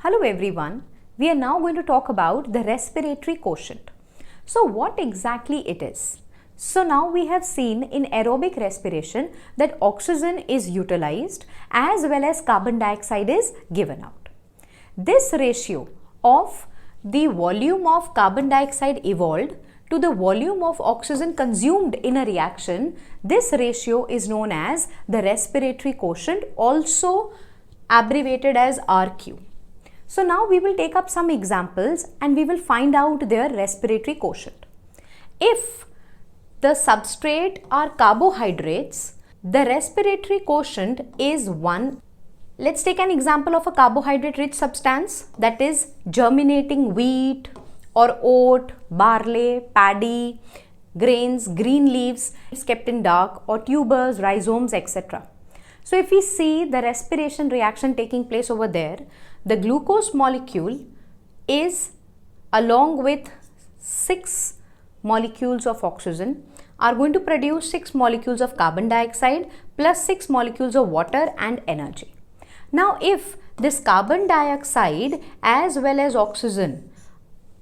Hello everyone, we are now going to talk about the respiratory quotient. So what exactly it is? So now we have seen in aerobic respiration that oxygen is utilized as well as carbon dioxide is given out. This ratio of the volume of carbon dioxide evolved to the volume of oxygen consumed in a reaction, this ratio is known as the respiratory quotient, also abbreviated as RQ. So now we will take up some examples and we will find out their respiratory quotient. If the substrate are carbohydrates, the respiratory quotient is 1. Let's take an example of a carbohydrate rich substance, that is germinating wheat or oat, barley, paddy, grains, green leaves kept in dark, or tubers, rhizomes, etc. So if we see the respiration reaction taking place over there, the glucose molecule is along with 6 molecules of oxygen are going to produce 6 molecules of carbon dioxide plus 6 molecules of water and energy. Now if this carbon dioxide as well as oxygen,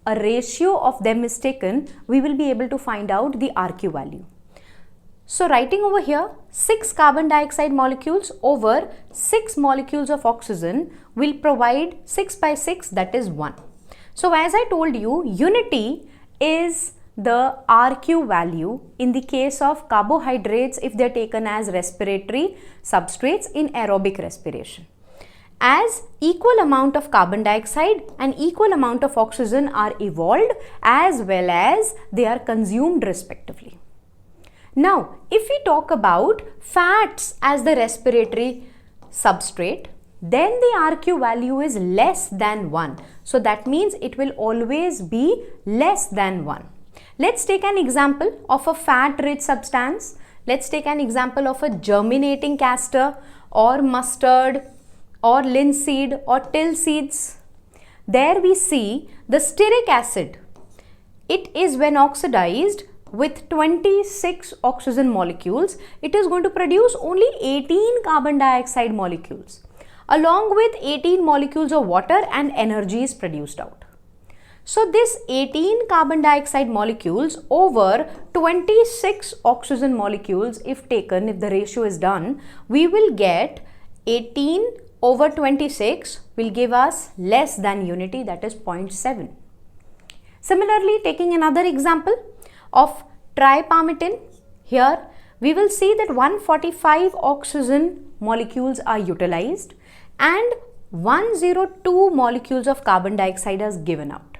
a ratio of them is taken, we will be able to find out the RQ value. So writing over here, 6 carbon dioxide molecules over 6 molecules of oxygen will provide 6 by 6, that is 1. So as I told you, unity is the RQ value in the case of carbohydrates if they are taken as respiratory substrates in aerobic respiration. As equal amount of carbon dioxide and equal amount of oxygen are evolved as well as they are consumed respectively. Now, if we talk about fats as the respiratory substrate, then the RQ value is less than 1. So that means it will always be less than 1. Let's take an example of a fat rich substance. Let's take an example of a germinating castor or mustard or linseed or till seeds. There we see the stearic acid. It is when oxidized with 26 oxygen molecules, it is going to produce only 18 carbon dioxide molecules. Along with 18 molecules of water and energy is produced out. So this 18 carbon dioxide molecules over 26 oxygen molecules, if taken, if the ratio is done, we will get 18 over 26 will give us less than unity, that is 0.7. Similarly, taking another example of tripalmitin, here we will see that 145 oxygen molecules are utilized and 102 molecules of carbon dioxide is given out.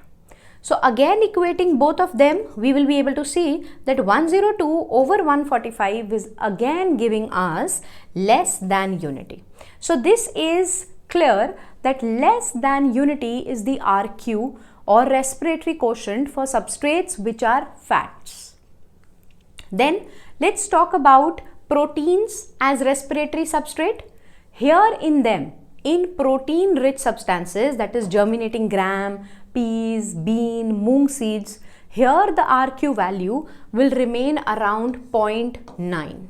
So again equating both of them, we will be able to see that 102 over 145 is again giving us less than unity. So this is clear that less than unity is the RQ or respiratory quotient for substrates which are fats. Then let's talk about proteins as respiratory substrate. Here in them, in protein rich substances, that is germinating gram, peas, bean, mung seeds, here the RQ value will remain around 0.9.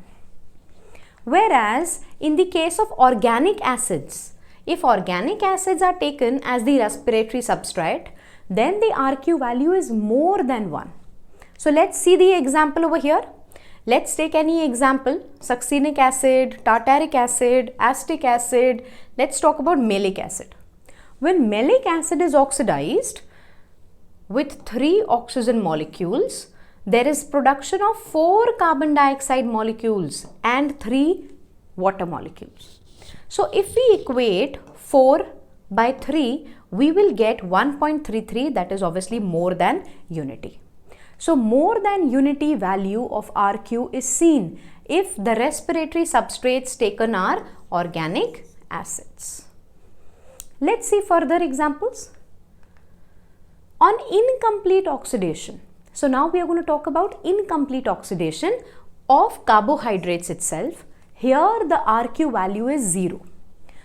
Whereas in the case of organic acids, if organic acids are taken as the respiratory substrate, then the RQ value is more than 1. So let's see the example over here. Let's take any example: succinic acid, tartaric acid, acetic acid. Let's talk about malic acid. When malic acid is oxidized with 3 oxygen molecules, there is production of 4 carbon dioxide molecules and 3 water molecules. So if we equate 4 by 3, we will get 1.33, that is obviously more than unity. So more than unity value of RQ is seen if the respiratory substrates taken are organic acids. Let's see further examples. On incomplete oxidation. So now we are going to talk about incomplete oxidation of carbohydrates itself. Here the RQ value is 0.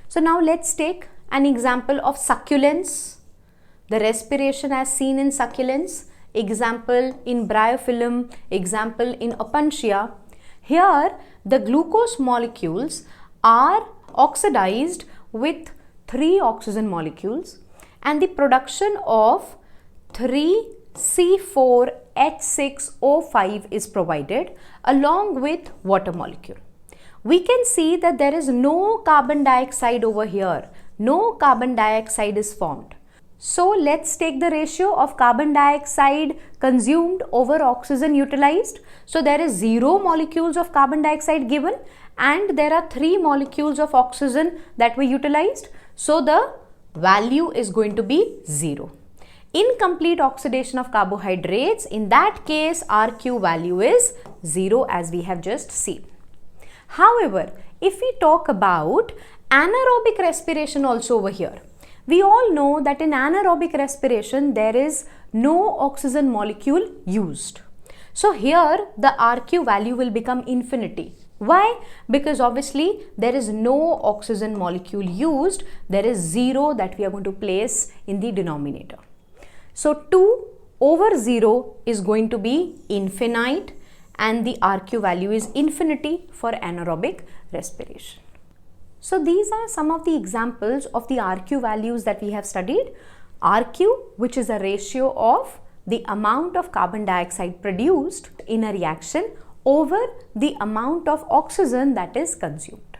So now let's take an example of succulents. The respiration as seen in succulents, example in bryophyllum, example in opuntia. Here the glucose molecules are oxidized with 3 oxygen molecules and the production of 3C4H6O5 is provided along with water molecule. We can see that there is no carbon dioxide over here. No carbon dioxide is formed. So let's take the ratio of carbon dioxide consumed over oxygen utilized. So there is 0 molecules of carbon dioxide given and there are 3 molecules of oxygen that were utilized. So the value is going to be 0. Incomplete oxidation of carbohydrates, in that case RQ value is 0 as we have just seen. However, if we talk about anaerobic respiration also over here, we all know that in anaerobic respiration there is no oxygen molecule used. So here the RQ value will become infinity. Why? Because obviously there is no oxygen molecule used, there is 0 that we are going to place in the denominator. So 2 over 0 is going to be infinite and the RQ value is infinity for anaerobic respiration. So these are some of the examples of the RQ values that we have studied. RQ, which is a ratio of the amount of carbon dioxide produced in a reaction over the amount of oxygen that is consumed.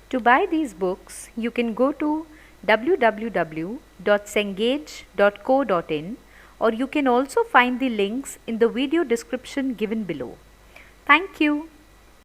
To buy these books, you can go to www.cengage.co.in, or you can also find the links in the video description given below. Thank you.